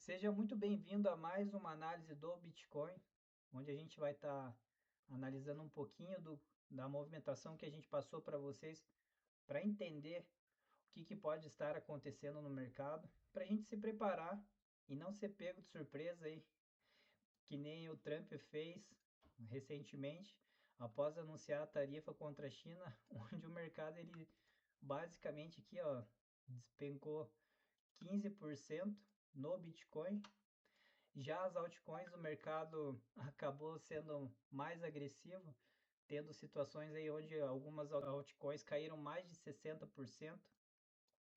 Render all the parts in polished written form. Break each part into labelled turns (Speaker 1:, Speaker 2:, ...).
Speaker 1: Seja muito bem-vindo a mais uma análise do Bitcoin, onde a gente vai estar analisando um pouquinho da movimentação que a gente passou para vocês, para entender o que pode estar acontecendo no mercado, para a gente se preparar e não ser pego de surpresa aí, que nem o Trump fez recentemente, após anunciar a tarifa contra a China, onde o mercado ele basicamente aqui, ó, despencou 15% no Bitcoin. Já as altcoins, o mercado acabou sendo mais agressivo, tendo situações aí onde algumas altcoins caíram mais de 60%.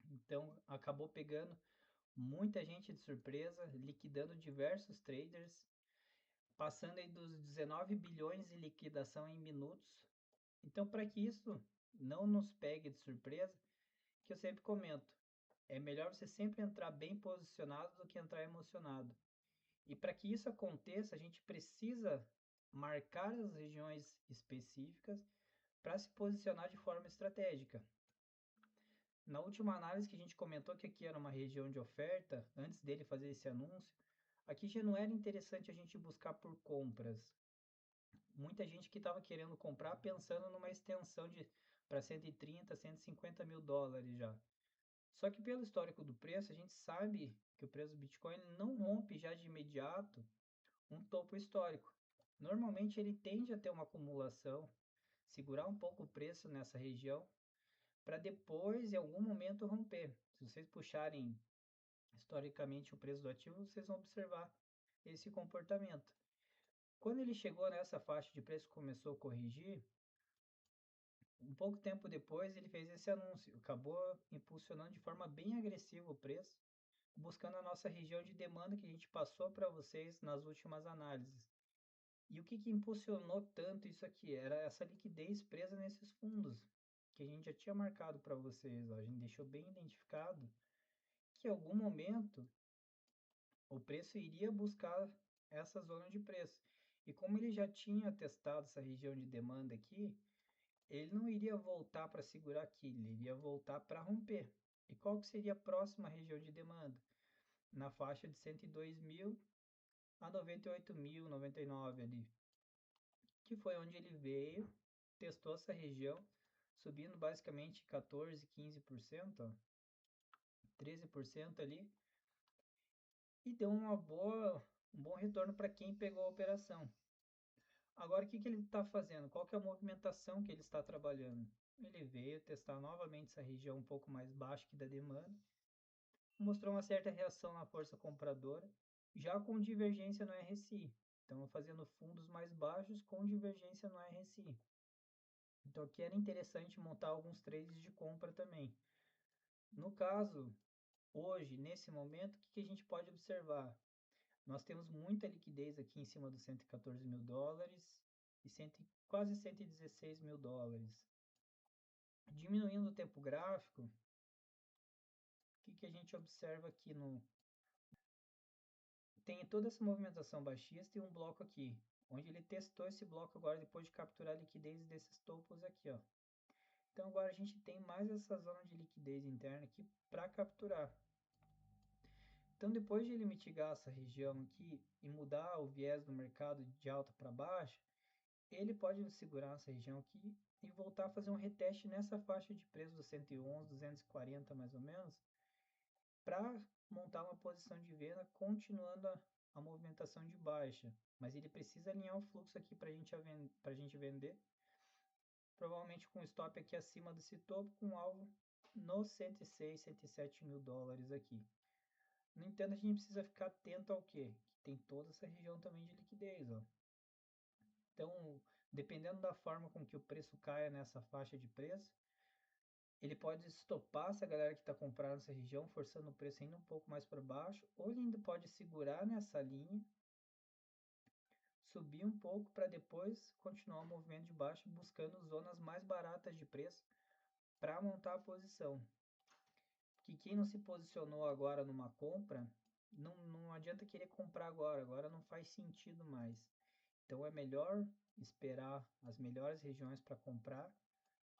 Speaker 1: Então acabou pegando muita gente de surpresa, liquidando diversos traders, passando aí dos 19 bilhões em liquidação em minutos. Então, para que isso não nos pegue de surpresa, que eu sempre comento, é melhor você sempre entrar bem posicionado do que entrar emocionado. E para que isso aconteça, a gente precisa marcar as regiões específicas para se posicionar de forma estratégica. Na última análise que a gente comentou que aqui era uma região de oferta, antes dele fazer esse anúncio, aqui já não era interessante a gente buscar por compras. Muita gente que estava querendo comprar pensando numa extensão de para 130, 150 mil dólares já. Só que pelo histórico do preço, a gente sabe que o preço do Bitcoin não rompe já de imediato um topo histórico. Normalmente ele tende a ter uma acumulação, segurar um pouco o preço nessa região, para depois, em algum momento, romper. Se vocês puxarem historicamente o preço do ativo, vocês vão observar esse comportamento. Quando ele chegou nessa faixa de preço e começou a corrigir, um pouco tempo depois ele fez esse anúncio, acabou impulsionando de forma bem agressiva o preço, buscando a nossa região de demanda que a gente passou para vocês nas últimas análises. E o que impulsionou tanto isso aqui? Era essa liquidez presa nesses fundos, que a gente já tinha marcado para vocês. Ó. A gente deixou bem identificado que em algum momento o preço iria buscar essa zona de preço. E como ele já tinha testado essa região de demanda aqui, ele não iria voltar para segurar aqui, ele iria voltar para romper. E qual que seria a próxima região de demanda? Na faixa de 102 mil a 98 mil, 99 ali, que foi onde ele veio, testou essa região, subindo basicamente 14, 15%, ó, 13% ali, e deu um bom retorno para quem pegou a operação. Agora, o que ele está fazendo? Qual que é a movimentação que ele está trabalhando? Ele veio testar novamente essa região um pouco mais baixa que da demanda, mostrou uma certa reação na força compradora, já com divergência no RSI. Então, fazendo fundos mais baixos com divergência no RSI. Então aqui era interessante montar alguns trades de compra também. No caso, hoje, nesse momento, o que a gente pode observar? Nós temos muita liquidez aqui em cima dos 114 mil dólares e quase 116 mil dólares. Diminuindo o tempo gráfico, o que a gente observa aqui no... Tem toda essa movimentação baixista e um bloco aqui, onde ele testou esse bloco agora depois de capturar a liquidez desses topos aqui, ó. Então agora a gente tem mais essa zona de liquidez interna aqui para capturar. Então depois de ele mitigar essa região aqui e mudar o viés do mercado de alta para baixa, ele pode segurar essa região aqui e voltar a fazer um reteste nessa faixa de preço dos 111, 240 mais ou menos, para montar uma posição de venda continuando a movimentação de baixa. Mas ele precisa alinhar o fluxo aqui para a gente vender, provavelmente com stop aqui acima desse topo, com alvo nos 106, 107 mil dólares aqui. No entanto, a gente precisa ficar atento ao quê? Que tem toda essa região também de liquidez, ó. Então, dependendo da forma com que o preço caia nessa faixa de preço, ele pode estopar essa galera que está comprando nessa região, forçando o preço ainda um pouco mais para baixo, ou ele ainda pode segurar nessa linha, subir um pouco para depois continuar o movimento de baixo, buscando zonas mais baratas de preço para montar a posição. Que quem não se posicionou agora numa compra, não adianta querer comprar agora não faz sentido mais. Então é melhor esperar as melhores regiões para comprar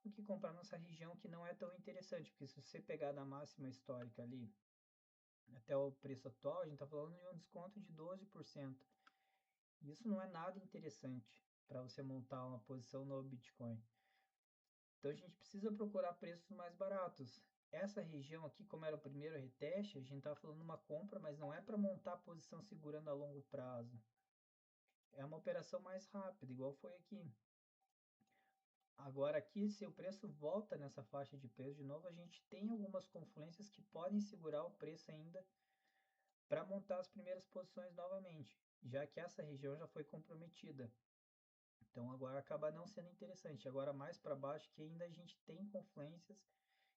Speaker 1: do que comprar nessa região que não é tão interessante, porque se você pegar da máxima histórica ali até o preço atual, a gente está falando de um desconto de 12%. Isso não é nada interessante para você montar uma posição no Bitcoin. Então a gente precisa procurar preços mais baratos. Essa região aqui, como era o primeiro reteste, a gente está falando uma compra, mas não é para montar a posição segurando a longo prazo. É uma operação mais rápida, igual foi aqui. Agora aqui, se o preço volta nessa faixa de preço de novo, a gente tem algumas confluências que podem segurar o preço ainda para montar as primeiras posições novamente, já que essa região já foi comprometida. Então agora acaba não sendo interessante. Agora mais para baixo que ainda a gente tem confluências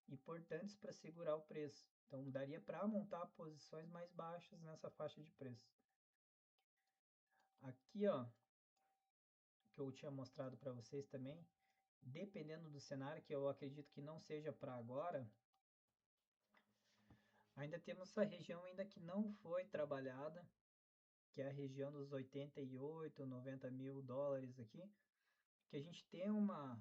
Speaker 1: importantes para segurar o preço. Então daria para montar posições mais baixas nessa faixa de preço. Aqui, ó, que eu tinha mostrado para vocês também, dependendo do cenário, que eu acredito que não seja para agora, ainda temos essa região ainda que não foi trabalhada, que é a região dos 88, 90 mil dólares aqui, que a gente tem uma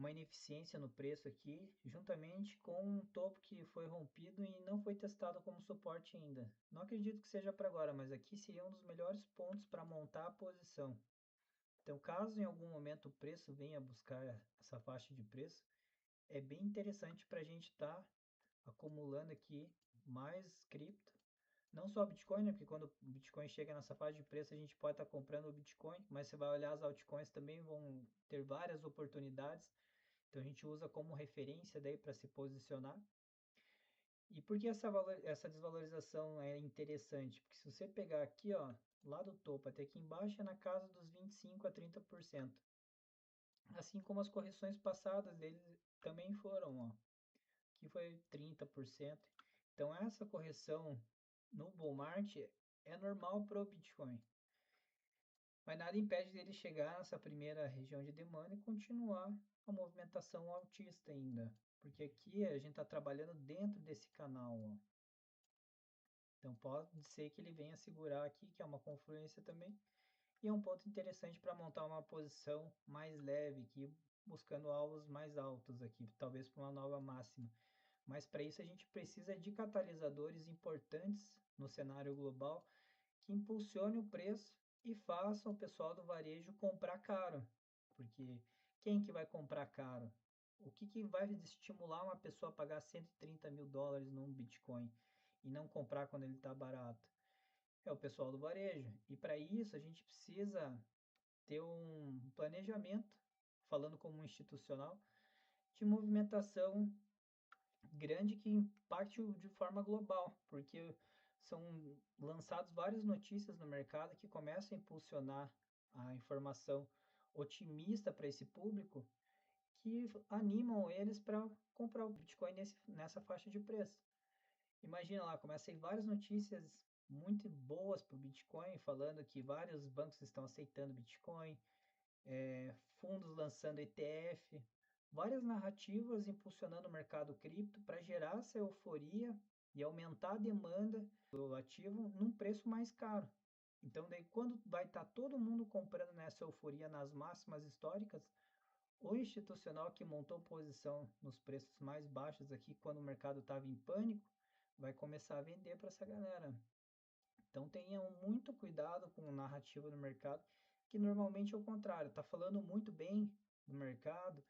Speaker 1: ineficiência no preço aqui, juntamente com um topo que foi rompido e não foi testado como suporte ainda. Não acredito que seja para agora, mas aqui seria um dos melhores pontos para montar a posição. Então, caso em algum momento o preço venha buscar essa faixa de preço, é bem interessante para a gente estar acumulando aqui mais cripto. Não só Bitcoin, né? Porque quando o Bitcoin chega nessa faixa de preço, a gente pode estar comprando o Bitcoin, mas você vai olhar as altcoins também vão ter várias oportunidades. Então a gente usa como referência daí para se posicionar. E por que essa desvalorização é interessante? Porque se você pegar aqui, ó, lá do topo até aqui embaixo é na casa dos 25 a 30%. Assim como as correções passadas dele também foram, ó. Aqui foi 30%. Então essa correção no bull market é normal para o Bitcoin. Mas nada impede dele chegar nessa primeira região de demanda e continuar a movimentação altista ainda. Porque aqui a gente está trabalhando dentro desse canal. Ó. Então pode ser que ele venha segurar aqui, que é uma confluência também. E é um ponto interessante para montar uma posição mais leve aqui, buscando alvos mais altos aqui, talvez para uma nova máxima. Mas para isso a gente precisa de catalisadores importantes no cenário global que impulsione o preço e façam o pessoal do varejo comprar caro. Porque quem que vai comprar caro? O que, que vai estimular uma pessoa a pagar 130 mil dólares num Bitcoin e não comprar quando ele está barato? É o pessoal do varejo. E para isso a gente precisa ter um planejamento, falando como um institucional, de movimentação grande que impacte de forma global, porque são lançadas várias notícias no mercado que começam a impulsionar a informação otimista para esse público, que animam eles para comprar o Bitcoin nessa faixa de preço. Imagina lá, começam várias notícias muito boas para o Bitcoin, falando que vários bancos estão aceitando Bitcoin, fundos lançando ETF, várias narrativas impulsionando o mercado cripto para gerar essa euforia e aumentar a demanda do ativo num preço mais caro. Então, daí, quando vai estar todo mundo comprando nessa euforia nas máximas históricas, o institucional que montou posição nos preços mais baixos aqui, quando o mercado estava em pânico, vai começar a vender para essa galera. Então tenham muito cuidado com a narrativa do mercado, que normalmente é o contrário, está falando muito bem do mercado.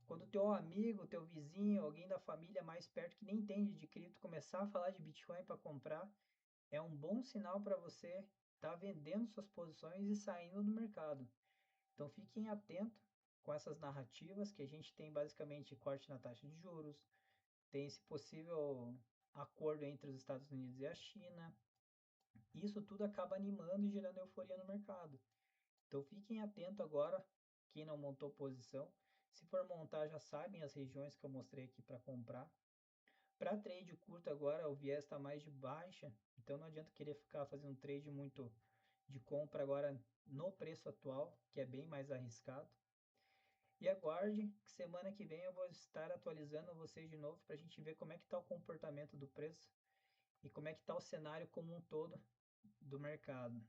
Speaker 1: Quando teu amigo, teu vizinho, alguém da família mais perto que nem entende de cripto começar a falar de Bitcoin para comprar, é um bom sinal para você estar vendendo suas posições e saindo do mercado. Então fiquem atentos com essas narrativas que a gente tem basicamente corte na taxa de juros, tem esse possível acordo entre os Estados Unidos e a China, isso tudo acaba animando e gerando euforia no mercado. Então fiquem atentos agora, quem não montou posição. Se for montar, já sabem as regiões que eu mostrei aqui para comprar. Para trade curto agora, o viés está mais de baixa, então não adianta querer ficar fazendo trade muito de compra agora no preço atual, que é bem mais arriscado. E aguarde que semana que vem eu vou estar atualizando vocês de novo para a gente ver como é que está o comportamento do preço e como é que está o cenário como um todo do mercado.